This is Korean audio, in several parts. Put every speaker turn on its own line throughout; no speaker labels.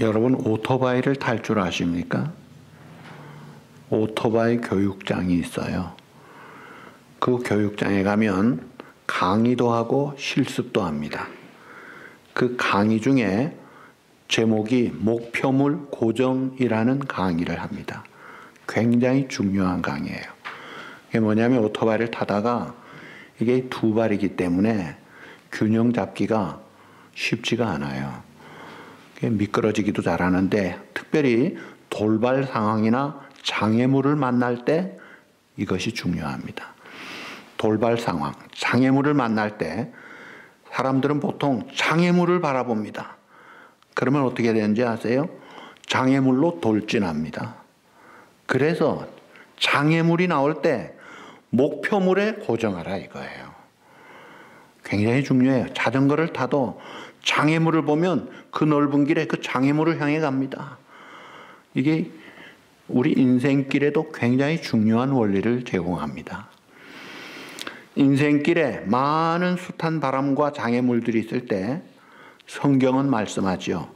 여러분 오토바이를 탈 줄 아십니까? 오토바이 교육장이 있어요. 그 교육장에 가면 강의도 하고 실습도 합니다. 그 강의 중에 제목이 목표물 고정이라는 강의를 합니다. 굉장히 중요한 강의예요. 이게 뭐냐면 오토바이를 타다가 이게 두 발이기 때문에 균형 잡기가 쉽지가 않아요. 미끄러지기도 잘하는데 특별히 돌발 상황이나 장애물을 만날 때 이것이 중요합니다. 돌발 상황, 장애물을 만날 때 사람들은 보통 장애물을 바라봅니다. 그러면 어떻게 되는지 아세요? 장애물로 돌진합니다. 그래서 장애물이 나올 때 목표물에 고정하라 이거예요. 굉장히 중요해요. 자전거를 타도 장애물을 보면 그 넓은 길에 그 장애물을 향해 갑니다. 이게 우리 인생길에도 굉장히 중요한 원리를 제공합니다. 인생길에 많은 숱한 바람과 장애물들이 있을 때 성경은 말씀하죠.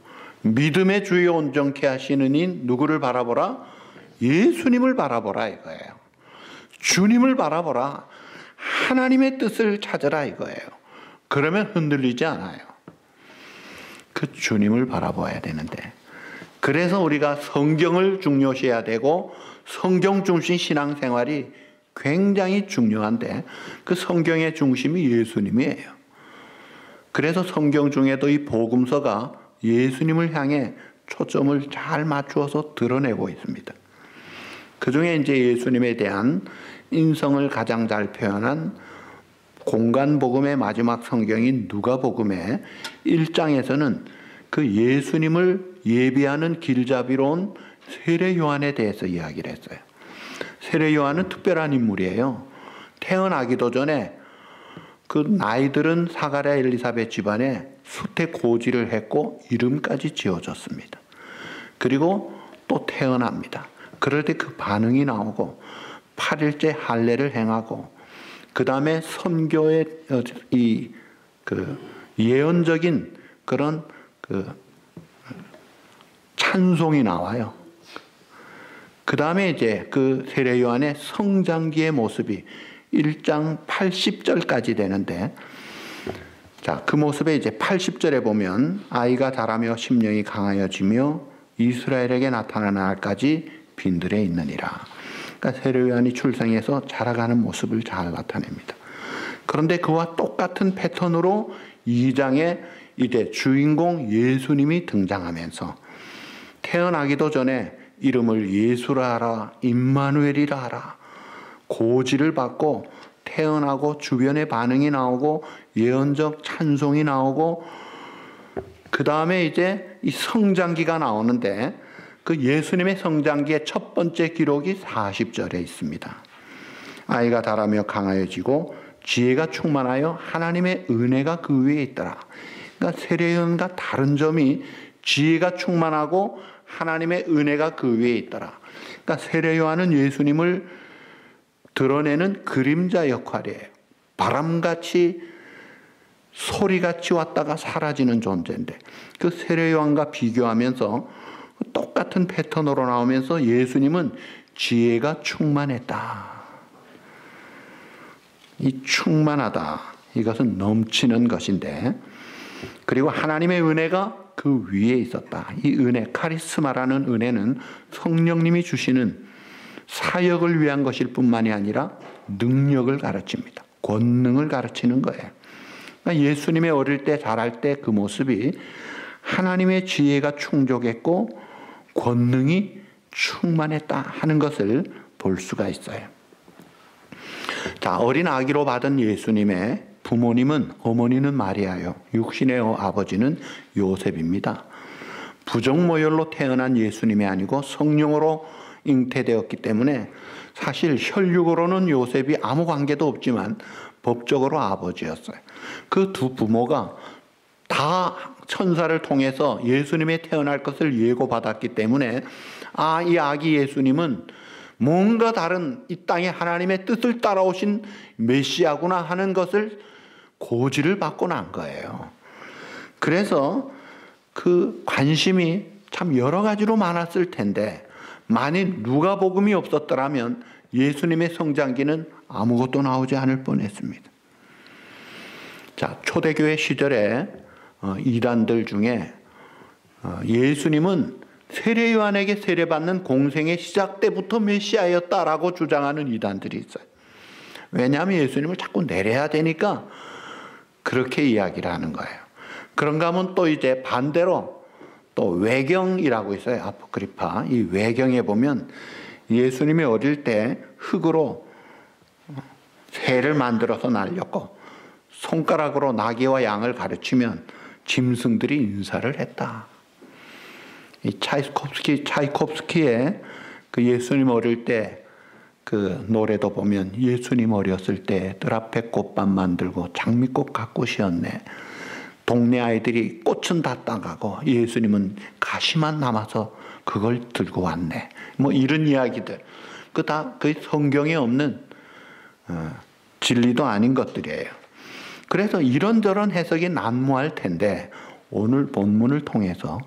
믿음의 주여 온전케 하시는 인 누구를 바라보라? 예수님을 바라보라 이거예요. 주님을 바라보라. 하나님의 뜻을 찾으라 이거예요. 그러면 흔들리지 않아요. 그 주님을 바라봐야 되는데, 그래서 우리가 성경을 중요시해야 되고 성경 중심 신앙생활이 굉장히 중요한데 그 성경의 중심이 예수님이에요. 그래서 성경 중에도 이 복음서가 예수님을 향해 초점을 잘 맞추어서 드러내고 있습니다. 그 중에 이제 예수님에 대한 인성을 가장 잘 표현한 공간복음의 마지막 성경인 누가복음의 1장에서는 그 예수님을 예비하는 길잡이로 온 세례 요한에 대해서 이야기를 했어요. 세례 요한은 특별한 인물이에요. 태어나기도 전에 그 나이들은 사가랴 엘리사벳 집안에 수태고지를 했고 이름까지 지어줬습니다. 그리고 또 태어납니다. 그럴 때 그 반응이 나오고 8일째 할례를 행하고 그 다음에 선교의 예언적인 그런 찬송이 나와요. 그 다음에 이제 그 세례 요한의 성장기의 모습이 1장 80절까지 되는데, 자, 그 모습에 이제 80절에 보면 아이가 자라며 심령이 강하여지며 이스라엘에게 나타나는 날까지 빈들에 있느니라. 그러니까 세례 요한이 출생해서 자라가는 모습을 잘 나타냅니다. 그런데 그와 똑같은 패턴으로 2장에 이제 주인공 예수님이 등장하면서 태어나기도 전에 이름을 예수라 하라, 임마누엘이라 하라, 고지를 받고 태어나고 주변의 반응이 나오고 예언적 찬송이 나오고 그 다음에 이제 이 성장기가 나오는데 그 예수님의 성장기의 첫 번째 기록이 40절에 있습니다. 아이가 자라며 강하여지고 지혜가 충만하여 하나님의 은혜가 그 위에 있더라. 그러니까 세례요한과 다른 점이 지혜가 충만하고 하나님의 은혜가 그 위에 있더라. 그러니까 세례요한은 예수님을 드러내는 그림자 역할이에요. 바람같이 소리같이 왔다가 사라지는 존재인데 그 세례요한과 비교하면서 똑같은 패턴으로 나오면서 예수님은 지혜가 충만했다. 이 충만하다, 이것은 넘치는 것인데, 그리고 하나님의 은혜가 그 위에 있었다. 이 은혜, 카리스마라는 은혜는 성령님이 주시는 사역을 위한 것일 뿐만이 아니라 능력을 가르칩니다. 권능을 가르치는 거예요. 그러니까 예수님의 어릴 때 자랄 때 그 모습이 하나님의 지혜가 충족했고 권능이 충만했다 하는 것을 볼 수가 있어요. 자, 어린 아기로 받은 예수님의 부모님은, 어머니는 마리아요. 육신의 아버지는 요셉입니다. 부정모혈로 태어난 예수님이 아니고 성령으로 잉태되었기 때문에 사실 혈육으로는 요셉이 아무 관계도 없지만 법적으로 아버지였어요. 그 두 부모가 다 천사를 통해서 예수님이 태어날 것을 예고받았기 때문에 이 아기 예수님은 뭔가 다른 이 땅에 하나님의 뜻을 따라오신 메시아구나 하는 것을 고지를 받고 난 거예요. 그래서 그 관심이 참 여러 가지로 많았을 텐데 만일 누가복음이 없었더라면 예수님의 성장기는 아무것도 나오지 않을 뻔했습니다. 자, 초대교회 시절에 이단들 중에 예수님은 세례 요한에게 세례받는 공생의 시작 때부터 메시아였다라고 주장하는 이단들이 있어요. 왜냐하면 예수님을 자꾸 내려야 되니까 그렇게 이야기를 하는 거예요. 그런가 하면 또 이제 반대로 또 외경이라고 있어요. 아포크리파. 이 외경에 보면 예수님이 어릴 때 흙으로 새를 만들어서 날렸고 손가락으로 나귀와 양을 가르치면 짐승들이 인사를 했다. 이 차이콥스키의 그 예수님 어릴 때 그 노래도 보면 예수님 어렸을 때 뜰 앞에 꽃밭 만들고 장미꽃 가꾸시었네. 동네 아이들이 꽃은 다 따가고 예수님은 가시만 남아서 그걸 들고 왔네. 뭐 이런 이야기들. 그 성경에 없는 진리도 아닌 것들이에요. 그래서 이런저런 해석이 난무할 텐데 오늘 본문을 통해서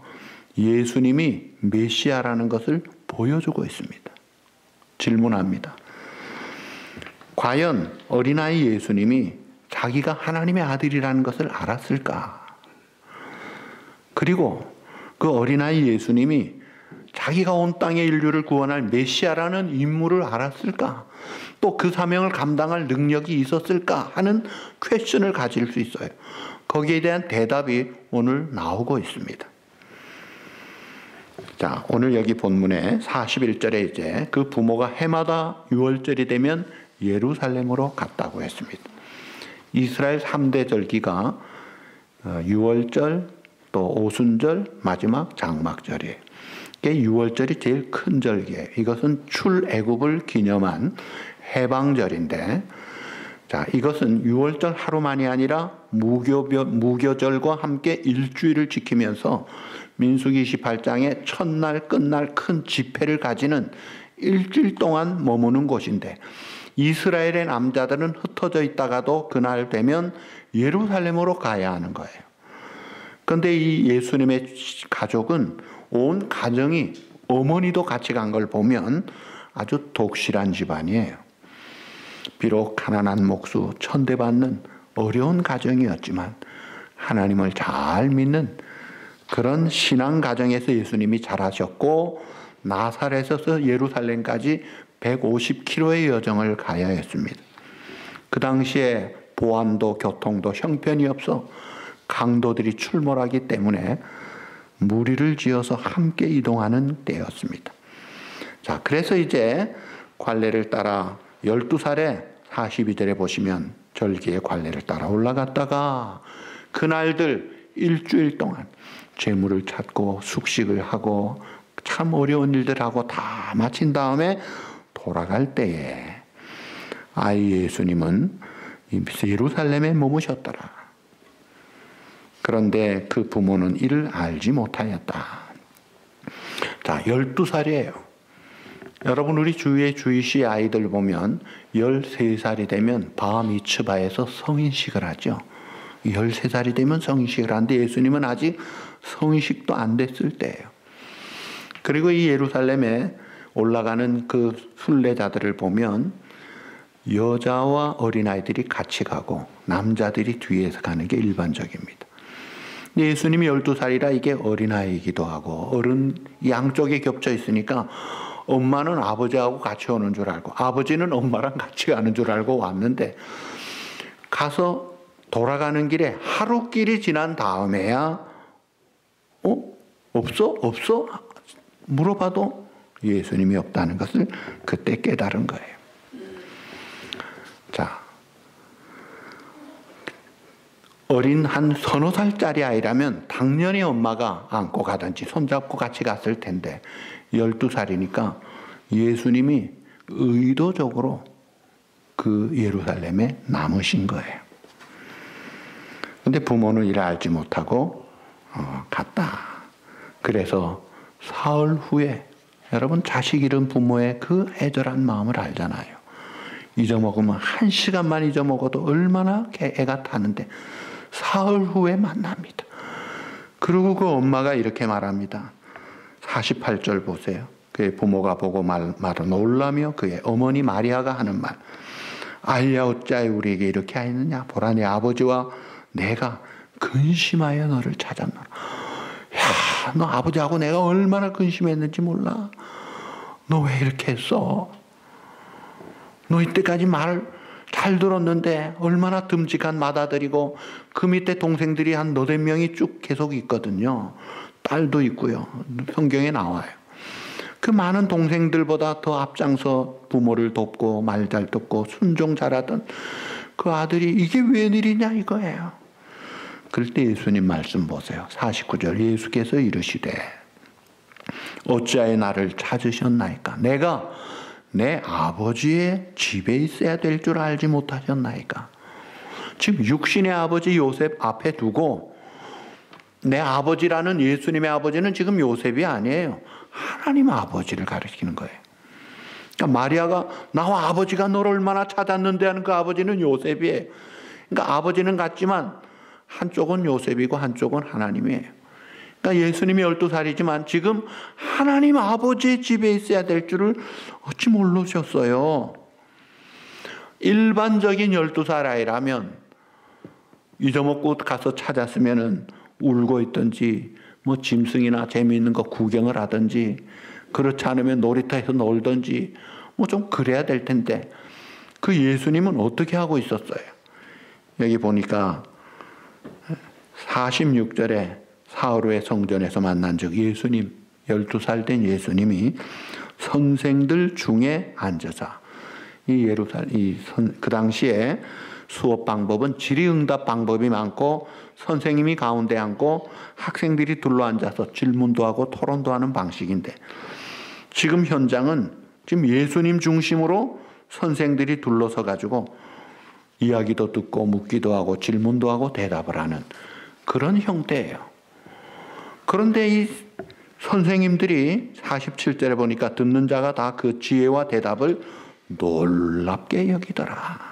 예수님이 메시아라는 것을 보여주고 있습니다. 질문합니다. 과연 어린아이 예수님이 자기가 하나님의 아들이라는 것을 알았을까? 그리고 그 어린아이 예수님이 자기가 온 땅의 인류를 구원할 메시아라는 인물을 알았을까? 또 그 사명을 감당할 능력이 있었을까? 하는 퀘스천을 가질 수 있어요. 거기에 대한 대답이 오늘 나오고 있습니다. 자, 오늘 여기 본문에 41절에 이제 그 부모가 해마다 유월절이 되면 예루살렘으로 갔다고 했습니다. 이스라엘 3대 절기가 유월절, 또 오순절, 마지막 장막절이에요. 유월절이 제일 큰 절기예요. 이것은 출애굽을 기념한 해방절인데, 자, 이것은 유월절 하루만이 아니라 무교절과 함께 일주일을 지키면서 민수기 28장에 첫날 끝날 큰 집회를 가지는 일주일 동안 머무는 곳인데 이스라엘의 남자들은 흩어져 있다가도 그날 되면 예루살렘으로 가야 하는 거예요. 그런데 이 예수님의 가족은 온 가정이 어머니도 같이 간 걸 보면 아주 독실한 집안이에요. 비록 가난한 목수, 천대받는 어려운 가정이었지만 하나님을 잘 믿는 그런 신앙 가정에서 예수님이 자라셨고 나사렛에서 예루살렘까지 150km의 여정을 가야 했습니다. 그 당시에 보안도 교통도 형편이 없어 강도들이 출몰하기 때문에 무리를 지어서 함께 이동하는 때였습니다. 자, 그래서 이제 관례를 따라 12살에 42절에 보시면 절기의 관례를 따라 올라갔다가 그날들 일주일 동안 재물을 찾고 숙식을 하고 참 어려운 일들하고 다 마친 다음에 돌아갈 때에 아이 예수님은 예루살렘에 머무셨더라. 그런데 그 부모는 이를 알지 못하였다. 자, 12살이에요. 여러분 우리 주위의 주이시 아이들 보면 13살이 되면 바미츠바에서 성인식을 하죠. 13살이 되면 성인식을 하는데 예수님은 아직 성인식도 안 됐을 때예요. 그리고 이 예루살렘에 올라가는 그 순례자들을 보면 여자와 어린아이들이 같이 가고 남자들이 뒤에서 가는 게 일반적입니다. 예수님이 12살이라 이게 어린아이이기도 하고 어른 양쪽에 겹쳐 있으니까 엄마는 아버지하고 같이 오는 줄 알고 아버지는 엄마랑 같이 가는 줄 알고 왔는데 가서 돌아가는 길에 하루길이 지난 다음에야 없어? 물어봐도 예수님이 없다는 것을 그때 깨달은 거예요. 자, 어린 한 서너 살짜리 아이라면 당연히 엄마가 안고 가든지 손잡고 같이 갔을 텐데 12살이니까 예수님이 의도적으로 그 예루살렘에 남으신 거예요. 근데 부모는 이를 알지 못하고 갔다. 그래서 사흘 후에 여러분 자식 잃은 부모의 그 애절한 마음을 알잖아요. 잊어먹으면 1시간만 잊어먹어도 얼마나 애가 타는데 사흘 후에 만납니다. 그리고 그 엄마가 이렇게 말합니다. 48절 보세요. 그의 부모가 보고 말로 놀라며 그의 어머니 마리아가 하는 말. 알랴 어찌하여 우리에게 이렇게 하였느냐. 보라 내 아버지와 내가 근심하여 너를 찾았노라. 야, 너 아버지하고 내가 얼마나 근심했는지 몰라. 너 왜 이렇게 했어? 너 이때까지 말 잘 들었는데 얼마나 듬직한 맏아들이고 그 밑에 동생들이 한 너댓 명이 쭉 계속 있거든요. 딸도 있고요. 성경에 나와요. 그 많은 동생들보다 더 앞장서 부모를 돕고 말 잘 듣고 순종 잘하던 그 아들이 이게 웬일이냐 이거예요. 그럴 때 예수님 말씀 보세요. 49절 예수께서 이르시되 어찌하여 나를 찾으셨나이까? 내가 내 아버지의 집에 있어야 될 줄 알지 못하셨나이까? 지금 육신의 아버지 요셉 앞에 두고 내 아버지라는 예수님의 아버지는 지금 요셉이 아니에요. 하나님 아버지를 가리키는 거예요. 그러니까 마리아가 나와 아버지가 너를 얼마나 찾았는데 하는 그 아버지는 요셉이에요. 그러니까 아버지는 같지만 한쪽은 요셉이고 한쪽은 하나님이에요. 그러니까 예수님이 12살이지만 지금 하나님 아버지의 집에 있어야 될 줄을 어찌 모르셨어요. 일반적인 12살 아이라면 잊어먹고 가서 찾았으면은 울고 있든지 뭐 짐승이나 재미있는 거 구경을 하든지 그렇지 않으면 놀이터에서 놀든지 뭐 좀 그래야 될 텐데 그 예수님은 어떻게 하고 있었어요? 여기 보니까 46절에 사흘후에 성전에서 만난 즉 예수님 12살 된 예수님이 선생들 중에 앉아서 그 당시에 수업 방법은 질의응답 방법이 많고 선생님이 가운데 앉고 학생들이 둘러앉아서 질문도 하고 토론도 하는 방식인데 지금 현장은 지금 예수님 중심으로 선생들이 둘러서 가지고 이야기도 듣고 묻기도 하고 질문도 하고 대답을 하는 그런 형태예요. 그런데 이 선생님들이 47절에 보니까 듣는 자가 다 그 지혜와 대답을 놀랍게 여기더라.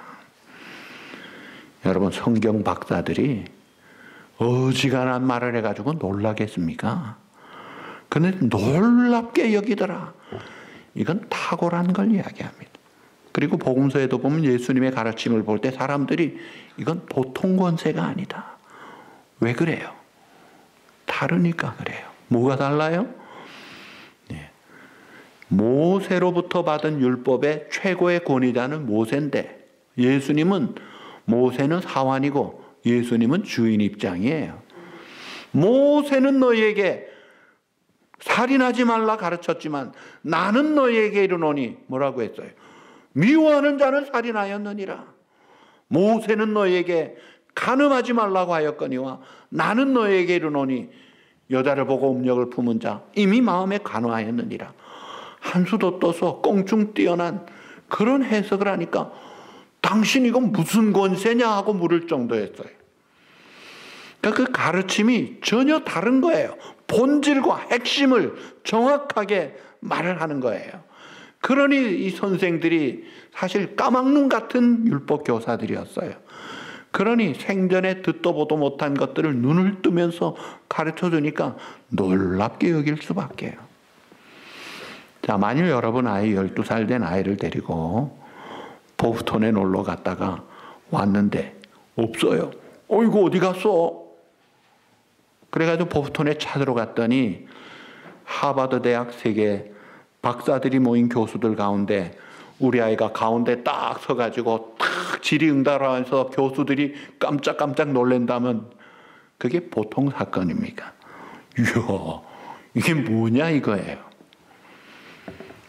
여러분 성경 박사들이 어지간한 말을 해가지고 놀라겠습니까? 근데 놀랍게 여기더라. 이건 탁월한 걸 이야기합니다. 그리고 복음서에도 보면 예수님의 가르침을 볼 때 사람들이 이건 보통 권세가 아니다. 왜 그래요? 다르니까 그래요. 뭐가 달라요? 네. 모세로부터 받은 율법의 최고의 권위자는 모세인데 모세는 사환이고 예수님은 주인 입장이에요. 모세는 너희에게 살인하지 말라 가르쳤지만 나는 너희에게 이르노니 뭐라고 했어요? 미워하는 자는 살인하였느니라. 모세는 너희에게 간음하지 말라고 하였거니와 나는 너희에게 이르노니 여자를 보고 음력을 품은 자 이미 마음에 간화하였느니라. 한수도 떠서 껑충 뛰어난 그런 해석을 하니까 당신 이건 무슨 권세냐 하고 물을 정도였어요. 그러니까 그 가르침이 전혀 다른 거예요. 본질과 핵심을 정확하게 말을 하는 거예요. 그러니 이 선생들이 사실 까막눈 같은 율법 교사들이었어요. 그러니 생전에 듣도 보도 못한 것들을 눈을 뜨면서 가르쳐 주니까 놀랍게 여길 수밖에요. 자, 만일 여러분 아이 12살 된 아이를 데리고 보스턴에 놀러 갔다가 왔는데 없어요. 어이구 어디 갔어? 그래가지고 보스턴에 찾으러 갔더니 하버드 대학 세계 박사들이 모인 교수들 가운데 우리 아이가 가운데 딱 서가지고 탁 질의응답하면서 교수들이 깜짝깜짝 놀란다면 그게 보통 사건입니까? 이야, 이게 뭐냐 이거예요.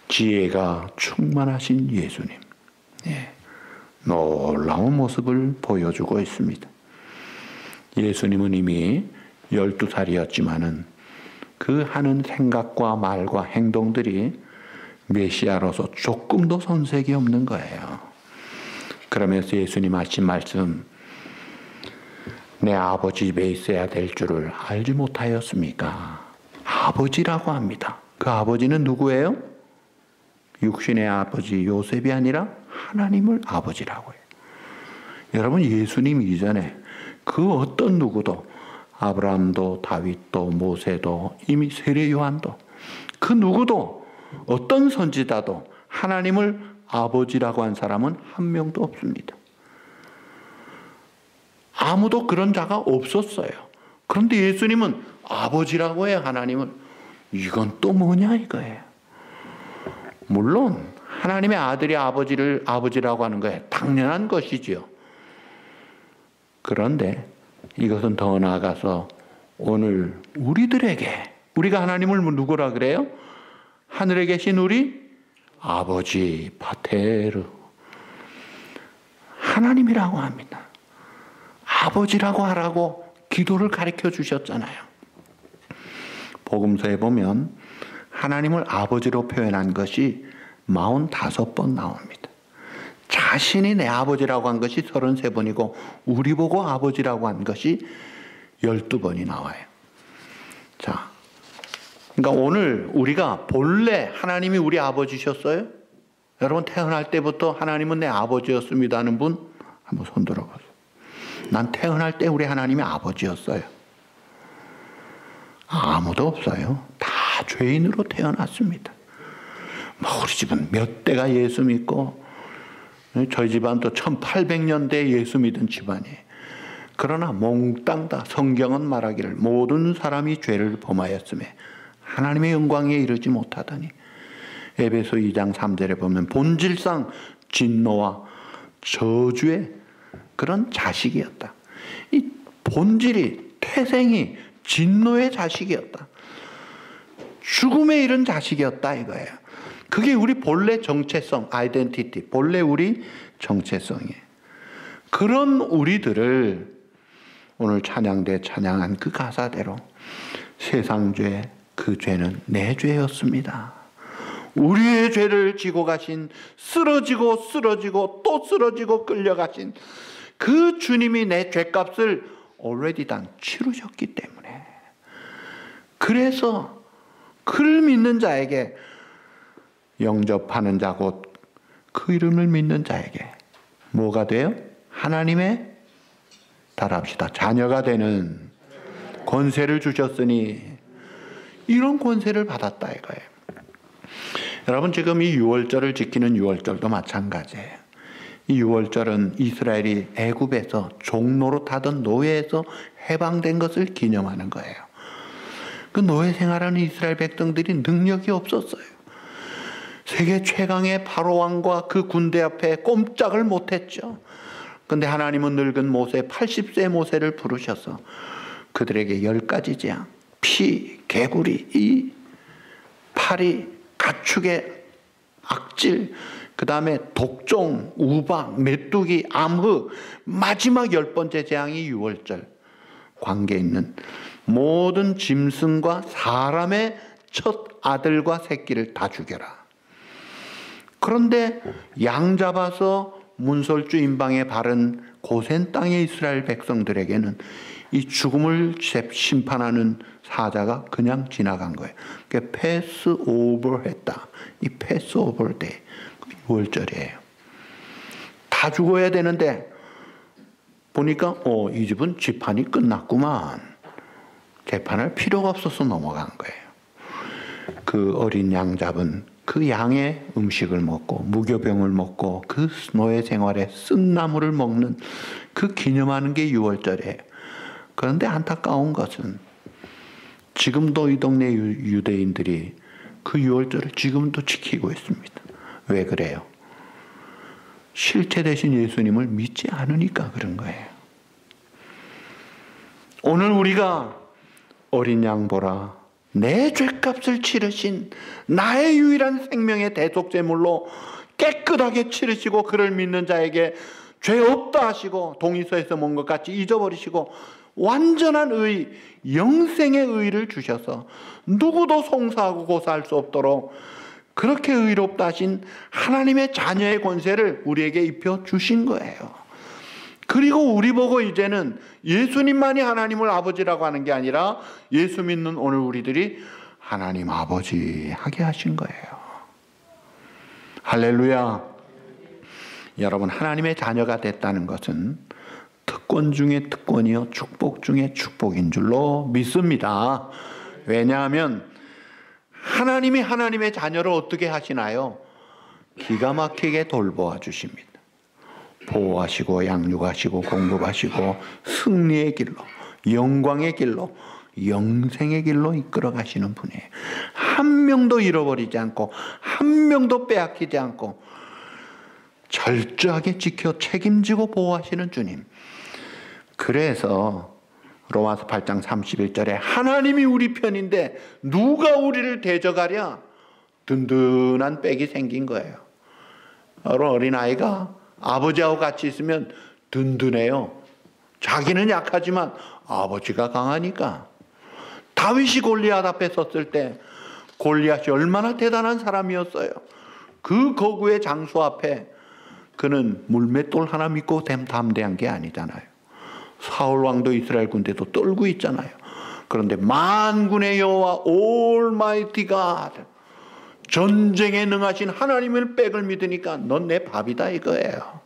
지혜가 충만하신 예수님. 예, 놀라운 모습을 보여주고 있습니다. 예수님은 이미 12살이었지만은 그 하는 생각과 말과 행동들이 메시아로서 조금도 손색이 없는 거예요. 그러면서 예수님 하신 말씀, 내 아버지 집에 있어야 될 줄을 알지 못하였습니까? 아버지라고 합니다. 그 아버지는 누구예요? 육신의 아버지 요셉이 아니라 하나님을 아버지라고 해요. 여러분 예수님 이전에 그 어떤 누구도 아브라함도 다윗도 모세도 이미 세례 요한도 그 누구도 어떤 선지자도 하나님을 아버지라고 한 사람은 한 명도 없습니다. 아무도 그런 자가 없었어요. 그런데 예수님은 아버지라고 해요, 하나님을. 이건 또 뭐냐 이거예요. 물론 하나님의 아들이 아버지를 아버지라고 하는 거예요. 당연한 것이지요. 그런데 이것은 더 나아가서 오늘 우리들에게, 우리가 하나님을 누구라 그래요? 하늘에 계신 우리 아버지, 파테르, 하나님이라고 합니다. 아버지라고 하라고 기도를 가르쳐 주셨잖아요. 복음서에 보면 하나님을 아버지로 표현한 것이 45번 나옵니다. 자신이 내 아버지라고 한 것이 33번이고 우리 보고 아버지라고 한 것이 12번이 나와요. 자, 그러니까 오늘 우리가 본래 하나님이 우리 아버지셨어요? 여러분 태어날 때부터 하나님은 내 아버지였습니다 하는 분 한번 손 들어보세요. 난 태어날 때 우리 하나님이 아버지였어요. 아무도 없어요. 다 죄인으로 태어났습니다. 우리 집은 몇 대가 예수 믿고 저희 집안도 1800년대에 예수 믿은 집안이에요. 그러나 몽땅 다 성경은 말하기를 모든 사람이 죄를 범하였음에 하나님의 영광에 이르지 못하더니 에베소 2장 3절에 보면 본질상 진노와 저주의 그런 자식이었다. 이 본질이 태생이 진노의 자식이었다. 죽음에 이른 자식이었다 이거예요. 그게 우리 본래 정체성, 아이덴티티, 본래 우리 정체성이에요. 그런 우리들을 오늘 찬양대 찬양한 그 가사대로 세상 죄, 그 죄는 내 죄였습니다. 우리의 죄를 지고 가신, 쓰러지고 쓰러지고 또 쓰러지고 끌려가신 그 주님이 내 죄값을 already 다 치르셨기 때문에, 그래서 그를 믿는 자에게, 영접하는 자 곧 그 이름을 믿는 자에게 뭐가 돼요? 하나님의, 따라합시다, 자녀가 되는 권세를 주셨으니, 이런 권세를 받았다 이거예요. 여러분 지금 이 유월절을 지키는 유월절도 마찬가지예요. 이 유월절은 이스라엘이 애굽에서 종노릇 하던 노예에서 해방된 것을 기념하는 거예요. 그 노예 생활하는 이스라엘 백성들이 능력이 없었어요. 세계 최강의 바로왕과 그 군대 앞에 꼼짝을 못했죠. 그런데 하나님은 늙은 모세, 80세 모세를 부르셔서 그들에게 10가지 재앙, 피, 개구리, 이 파리, 가축의 악질, 그 다음에 독종, 우박, 메뚜기, 암흑, 마지막 10번째 재앙이 유월절 관계 있는 모든 짐승과 사람의 첫 아들과 새끼를 다 죽여라. 그런데 양 잡아서 문설주 인방에 바른 고센 땅의 이스라엘 백성들에게는 이 죽음을 심판하는 사자가 그냥 지나간 거예요. 그게 패스 오버 했다. 이 패스 오버 데이, 6월절이에요. 다 죽어야 되는데 보니까 이 집은 재판이 끝났구만. 재판할 필요가 없어서 넘어간 거예요. 그 어린 양 잡은 그 양의 음식을 먹고 무교병을 먹고 그 노예 생활에 쓴 나물을 먹는 그 기념하는 게 6월절이에요. 그런데 안타까운 것은 지금도 이 동네 유대인들이 그 6월절을 지금도 지키고 있습니다. 왜 그래요? 실체 대신 예수님을 믿지 않으니까 그런 거예요. 오늘 우리가 어린 양 보라, 내 죄값을 치르신 나의 유일한 생명의 대속제물로 깨끗하게 치르시고 그를 믿는 자에게 죄 없다 하시고 동의서에서 뭔 것 같이 잊어버리시고 완전한 의, 영생의 의를 주셔서 누구도 송사하고 고사할 수 없도록 그렇게 의롭다 하신 하나님의 자녀의 권세를 우리에게 입혀 주신 거예요. 그리고 우리 보고 이제는 예수님만이 하나님을 아버지라고 하는 게 아니라 예수 믿는 오늘 우리들이 하나님 아버지 하게 하신 거예요. 할렐루야. 여러분, 하나님의 자녀가 됐다는 것은 특권 중에 특권이요 축복 중에 축복인 줄로 믿습니다. 왜냐하면 하나님이 하나님의 자녀를 어떻게 하시나요? 기가 막히게 돌보아 주십니다. 보호하시고 양육하시고 공급하시고 승리의 길로, 영광의 길로, 영생의 길로 이끌어 가시는 분이에요. 한 명도 잃어버리지 않고 한 명도 빼앗기지 않고 철저하게 지켜 책임지고 보호하시는 주님. 그래서 로마서 8장 31절에 하나님이 우리 편인데 누가 우리를 대적하랴? 든든한 백이 생긴 거예요. 어린아이가 아버지하고 같이 있으면 든든해요. 자기는 약하지만 아버지가 강하니까. 다윗이 골리앗 앞에 섰을 때 골리앗이 얼마나 대단한 사람이었어요. 그 거구의 장수 앞에 그는 물맷돌 하나 믿고 담대한 게 아니잖아요. 사울 왕도 이스라엘 군대도 떨고 있잖아요. 그런데 만군의 여호와 올마이티 갓, 전쟁에 능하신 하나님의 백을 믿으니까 넌 내 밥이다 이거예요.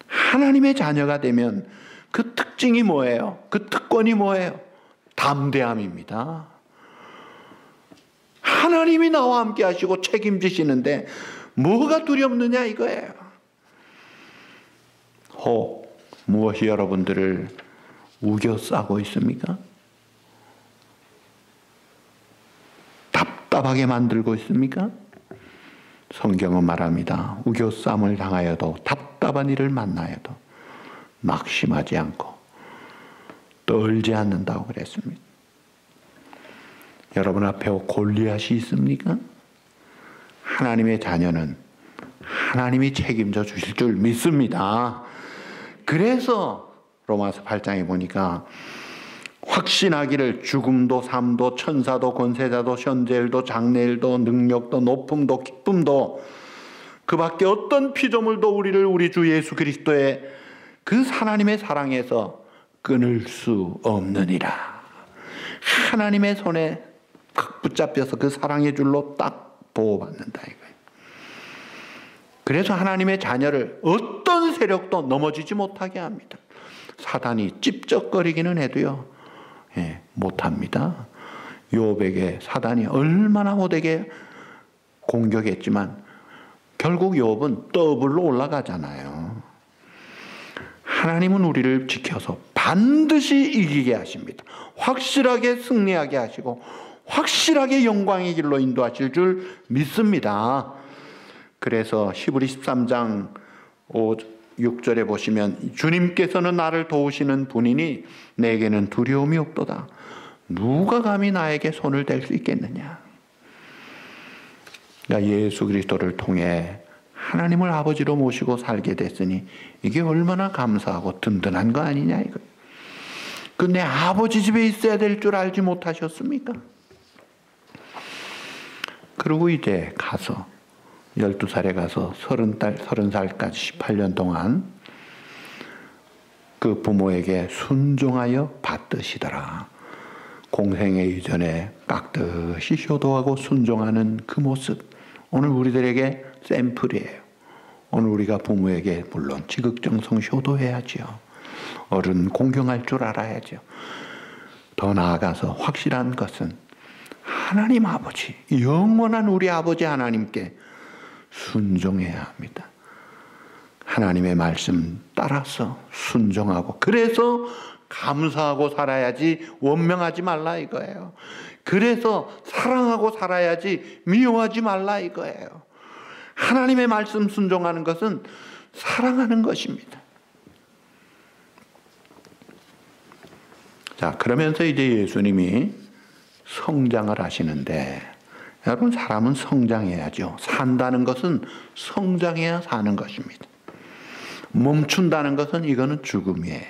하나님의 자녀가 되면 그 특징이 뭐예요? 그 특권이 뭐예요? 담대함입니다. 하나님이 나와 함께 하시고 책임지시는데 뭐가 두렵느냐 이거예요. 혹 무엇이 여러분들을 우겨싸고 있습니까? 답답하게 만들고 있습니까? 성경은 말합니다. 우겨쌈을 당하여도 답답한 일을 만나여도 낙심하지 않고 떨지 않는다고 그랬습니다. 여러분 앞에 골리앗이 있습니까? 하나님의 자녀는 하나님이 책임져 주실 줄 믿습니다. 그래서 로마서 8장에 보니까 확신하기를 죽음도 삶도 천사도 권세자도 현재일도 장래일도 능력도 높음도 기쁨도 그 밖에 어떤 피조물도 우리를 우리 주 예수 그리스도의 그 하나님의 사랑에서 끊을 수 없느니라. 하나님의 손에 딱 붙잡혀서 그 사랑의 줄로 딱 보호받는다 이거예요. 그래서 하나님의 자녀를 어떤 세력도 넘어지지 못하게 합니다. 사단이 찝쩍거리기는 해도요, 못합니다. 욥에게 사단이 얼마나 못되게 공격했지만 결국 욥은 더블로 올라가잖아요. 하나님은 우리를 지켜서 반드시 이기게 하십니다. 확실하게 승리하게 하시고 확실하게 영광의 길로 인도하실 줄 믿습니다. 그래서 히브리 13장 6절에 보시면 주님께서는 나를 도우시는 분이니 내게는 두려움이 없도다. 누가 감히 나에게 손을 댈 수 있겠느냐. 그러니까 예수 그리스도를 통해 하나님을 아버지로 모시고 살게 됐으니 이게 얼마나 감사하고 든든한 거 아니냐 이거. 근데 아버지 집에 있어야 될 줄 알지 못하셨습니까? 그리고 이제 가서 12살에 가서 30살까지 18년 동안 그 부모에게 순종하여 받드시더라. 공생애 이전에 깍듯이 효도하고 순종하는 그 모습, 오늘 우리들에게 샘플이에요. 오늘 우리가 부모에게 물론 지극정성 효도해야죠. 어른 공경할 줄 알아야죠. 더 나아가서 확실한 것은 하나님 아버지, 영원한 우리 아버지 하나님께 순종해야 합니다. 하나님의 말씀 따라서 순종하고, 그래서 감사하고 살아야지 원명하지 말라 이거예요. 그래서 사랑하고 살아야지 미워하지 말라 이거예요. 하나님의 말씀 순종하는 것은 사랑하는 것입니다. 자, 그러면서 이제 예수님이 성장을 하시는데, 여러분 사람은 성장해야죠. 산다는 것은 성장해야 사는 것입니다. 멈춘다는 것은 이거는 죽음이에요.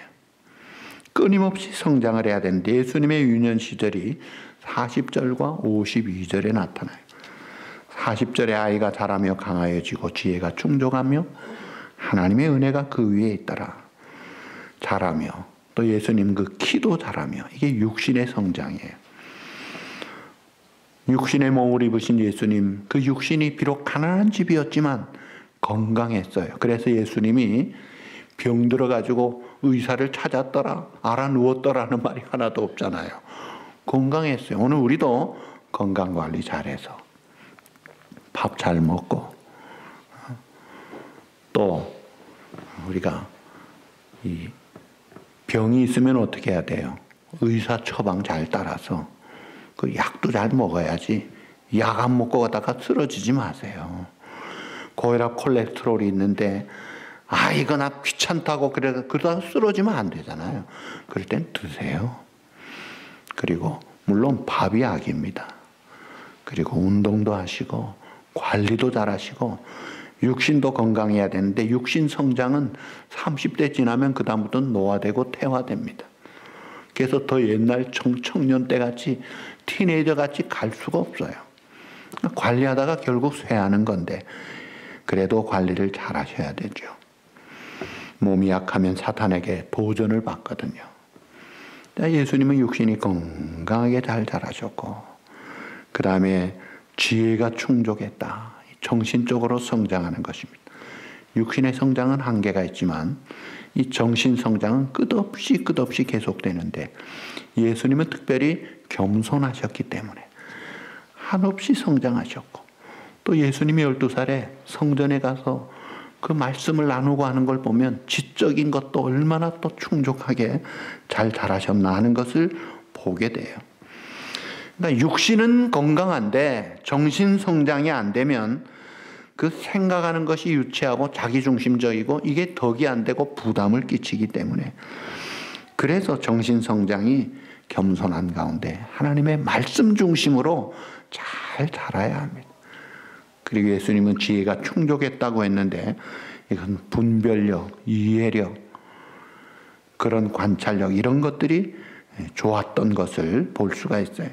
끊임없이 성장을 해야 되는데 예수님의 유년 시절이 40절과 52절에 나타나요. 40절에 아이가 자라며 강하여지고 지혜가 충족하며 하나님의 은혜가 그 위에 있더라. 자라며, 또 예수님 그 키도 자라며, 이게 육신의 성장이에요. 육신의 몸을 입으신 예수님, 그 육신이 비록 가난한 집이었지만 건강했어요. 그래서 예수님이 병 들어가지고 의사를 찾았더라, 알아누웠더라는 말이 하나도 없잖아요. 건강했어요. 오늘 우리도 건강관리 잘해서 밥 잘 먹고, 또 우리가 이 병이 있으면 어떻게 해야 돼요? 의사 처방 잘 따라서 그 약도 잘 먹어야지. 약 안 먹고 가다가 쓰러지지 마세요. 고혈압, 콜레스테롤이 있는데 이거 나 귀찮다고 그러다가 쓰러지면 안 되잖아요. 그럴 땐 드세요. 그리고 물론 밥이 약입니다. 그리고 운동도 하시고 관리도 잘 하시고 육신도 건강해야 되는데, 육신 성장은 30대 지나면 그 다음부터는 노화되고 퇴화됩니다. 그래서 더 옛날 청년 때 같이, 티네이저 같이 갈 수가 없어요. 관리하다가 결국 쇠하는 건데, 그래도 관리를 잘 하셔야 되죠. 몸이 약하면 사탄에게 도전을 받거든요. 예수님은 육신이 건강하게 잘 자라셨고, 그 다음에 지혜가 충족했다. 정신적으로 성장하는 것입니다. 육신의 성장은 한계가 있지만 이 정신 성장은 끝없이 계속되는데, 예수님은 특별히 겸손하셨기 때문에 한없이 성장하셨고, 또 예수님이 12살에 성전에 가서 그 말씀을 나누고 하는 걸 보면 지적인 것도 얼마나 또 충족하게 잘 자라셨나 하는 것을 보게 돼요. 그러니까 육신은 건강한데 정신 성장이 안 되면 그 생각하는 것이 유치하고 자기중심적이고 이게 덕이 안 되고 부담을 끼치기 때문에, 그래서 정신 성장이 겸손한 가운데 하나님의 말씀 중심으로 잘 자라야 합니다. 그리고 예수님은 지혜가 충족했다고 했는데, 이건 분별력, 이해력, 그런 관찰력, 이런 것들이 좋았던 것을 볼 수가 있어요.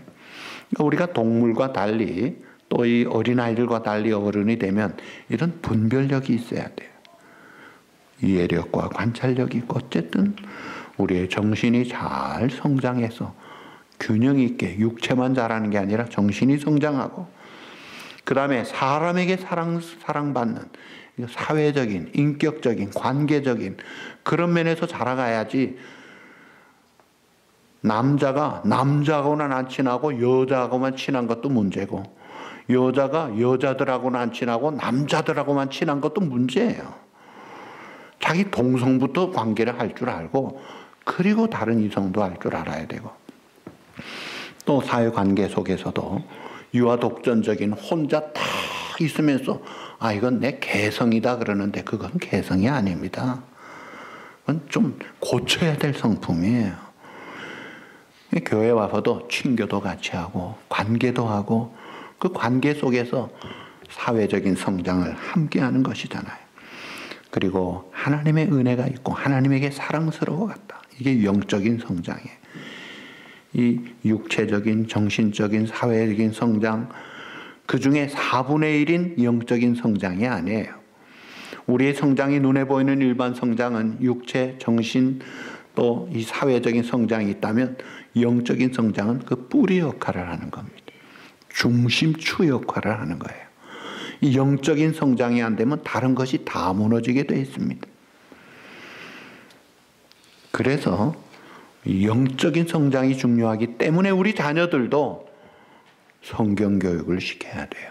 우리가 동물과 달리, 또 이 어린아이들과 달리 어른이 되면 이런 분별력이 있어야 돼요. 이해력과 관찰력이 있고, 어쨌든 우리의 정신이 잘 성장해서 균형 있게 육체만 자라는 게 아니라 정신이 성장하고, 그 다음에 사람에게 사랑받는 사회적인, 인격적인, 관계적인 그런 면에서 자라가야지, 남자가 남자하고는 안 친하고 여자하고만 친한 것도 문제고, 여자가 여자들하고는 안 친하고 남자들하고만 친한 것도 문제예요. 자기 동성부터 관계를 할 줄 알고, 그리고 다른 이성도 할 줄 알아야 되고, 또 사회관계 속에서도 유아독전적인 혼자 딱 있으면서 이건 내 개성이다 그러는데 그건 개성이 아닙니다. 그건 좀 고쳐야 될 성품이에요. 교회 와서도 친교도 같이 하고 관계도 하고, 그 관계 속에서 사회적인 성장을 함께하는 것이잖아요. 그리고 하나님의 은혜가 있고 하나님에게 사랑스러워 갔다. 이게 영적인 성장이에요. 이 육체적인, 정신적인, 사회적인 성장, 그 중에 4분의 1인 영적인 성장이 아니에요. 우리의 성장이 눈에 보이는 일반 성장은 육체, 정신, 또 이 사회적인 성장이 있다면, 영적인 성장은 그 뿌리 역할을 하는 겁니다. 중심추 역할을 하는 거예요. 이 영적인 성장이 안 되면 다른 것이 다 무너지게 되어 있습니다. 그래서 영적인 성장이 중요하기 때문에 우리 자녀들도 성경 교육을 시켜야 돼요.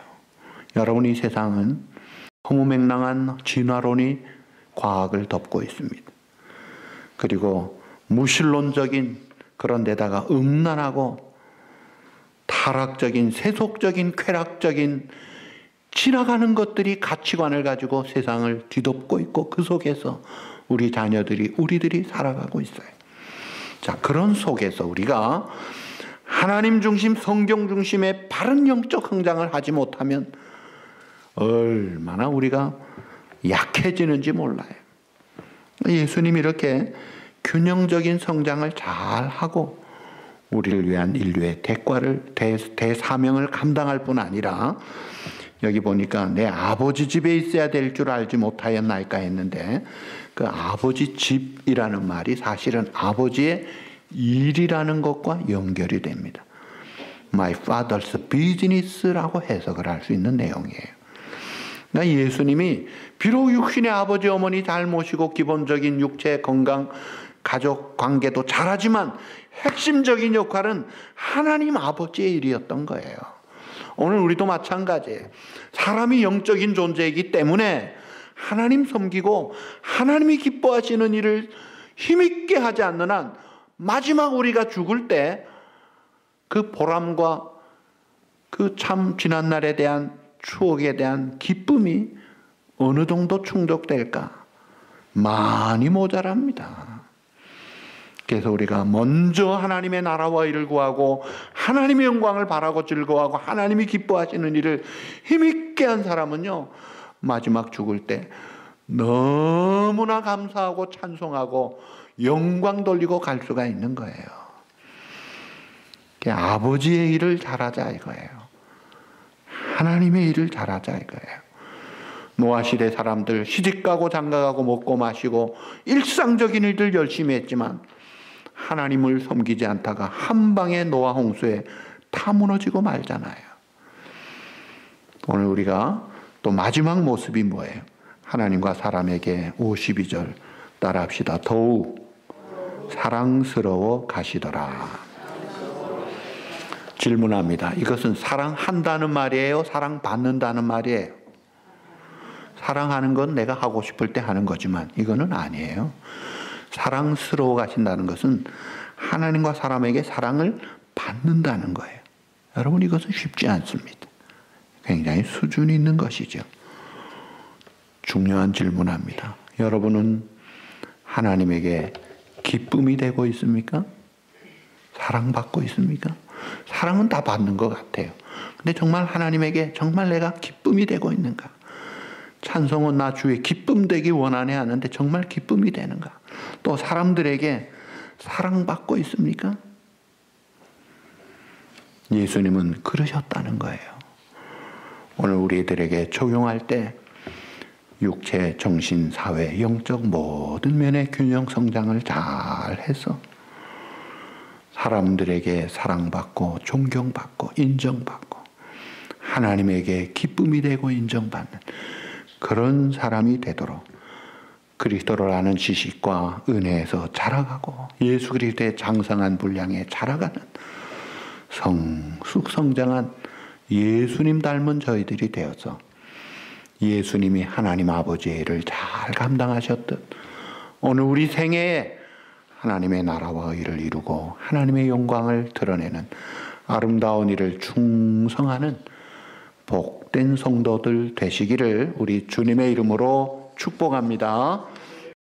여러분, 이 세상은 허무맹랑한 진화론이 과학을 덮고 있습니다. 그리고 무신론적인, 그런 데다가 음란하고 타락적인, 세속적인, 쾌락적인 지나가는 것들이 가치관을 가지고 세상을 뒤덮고 있고, 그 속에서 우리 자녀들이, 우리들이 살아가고 있어요. 자, 그런 속에서 우리가 하나님 중심, 성경 중심의 바른 영적 성장을 하지 못하면 얼마나 우리가 약해지는지 몰라요. 예수님이 이렇게 균형적인 성장을 잘 하고 우리를 위한 인류의 대사명을 감당할 뿐 아니라, 여기 보니까 내 아버지 집에 있어야 될 줄 알지 못하였나이까 했는데, 그 아버지 집이라는 말이 사실은 아버지의 일이라는 것과 연결이 됩니다. My father's business라고 해석을 할 수 있는 내용이에요. 그러니까 예수님이 비록 육신의 아버지 어머니 잘 모시고 기본적인 육체 건강 가족 관계도 잘하지만 핵심적인 역할은 하나님 아버지의 일이었던 거예요. 오늘 우리도 마찬가지예요. 사람이 영적인 존재이기 때문에 하나님 섬기고 하나님이 기뻐하시는 일을 힘있게 하지 않는 한 마지막 우리가 죽을 때 그 보람과 그 참 지난날에 대한 추억에 대한 기쁨이 어느 정도 충족될까? 많이 모자랍니다. 그래서 우리가 먼저 하나님의 나라와 일을 구하고 하나님의 영광을 바라고 즐거워하고 하나님이 기뻐하시는 일을 힘있게 한 사람은요, 마지막 죽을 때 너무나 감사하고 찬송하고 영광 돌리고 갈 수가 있는 거예요. 아버지의 일을 잘하자 이거예요. 하나님의 일을 잘하자 이거예요. 노아 시대 사람들 시집가고 장가가고 먹고 마시고 일상적인 일들 열심히 했지만 하나님을 섬기지 않다가 한 방에 노아 홍수에 다 무너지고 말잖아요. 오늘 우리가 또 마지막 모습이 뭐예요? 하나님과 사람에게 52절 따라합시다. 더욱 사랑스러워 가시더라. 질문합니다. 이것은 사랑한다는 말이에요? 사랑받는다는 말이에요? 사랑하는 건 내가 하고 싶을 때 하는 거지만 이거는 아니에요. 사랑스러워 가신다는 것은 하나님과 사람에게 사랑을 받는다는 거예요. 여러분, 이것은 쉽지 않습니다. 굉장히 수준이 있는 것이죠. 중요한 질문합니다. 여러분은 하나님에게 기쁨이 되고 있습니까? 사랑받고 있습니까? 사랑은 다 받는 것 같아요. 근데 정말 하나님에게 정말 내가 기쁨이 되고 있는가? 찬송은 나 주의 기쁨 되기 원하네 하는데 정말 기쁨이 되는가? 또 사람들에게 사랑받고 있습니까? 예수님은 그러셨다는 거예요. 오늘 우리들에게 적용할 때 육체, 정신, 사회, 영적 모든 면의 균형 성장을 잘 해서 사람들에게 사랑받고 존경받고 인정받고 하나님에게 기쁨이 되고 인정받는 그런 사람이 되도록 그리스도를 아는 지식과 은혜에서 자라가고 예수 그리스도의 장성한 분량에 자라가는 성숙성장한 예수님 닮은 저희들이 되어서 예수님이 하나님 아버지의 일을 잘 감당하셨듯 오늘 우리 생애에 하나님의 나라와 의를 이루고 하나님의 영광을 드러내는 아름다운 일을 충성하는 복된 성도들 되시기를 우리 주님의 이름으로 축복합니다.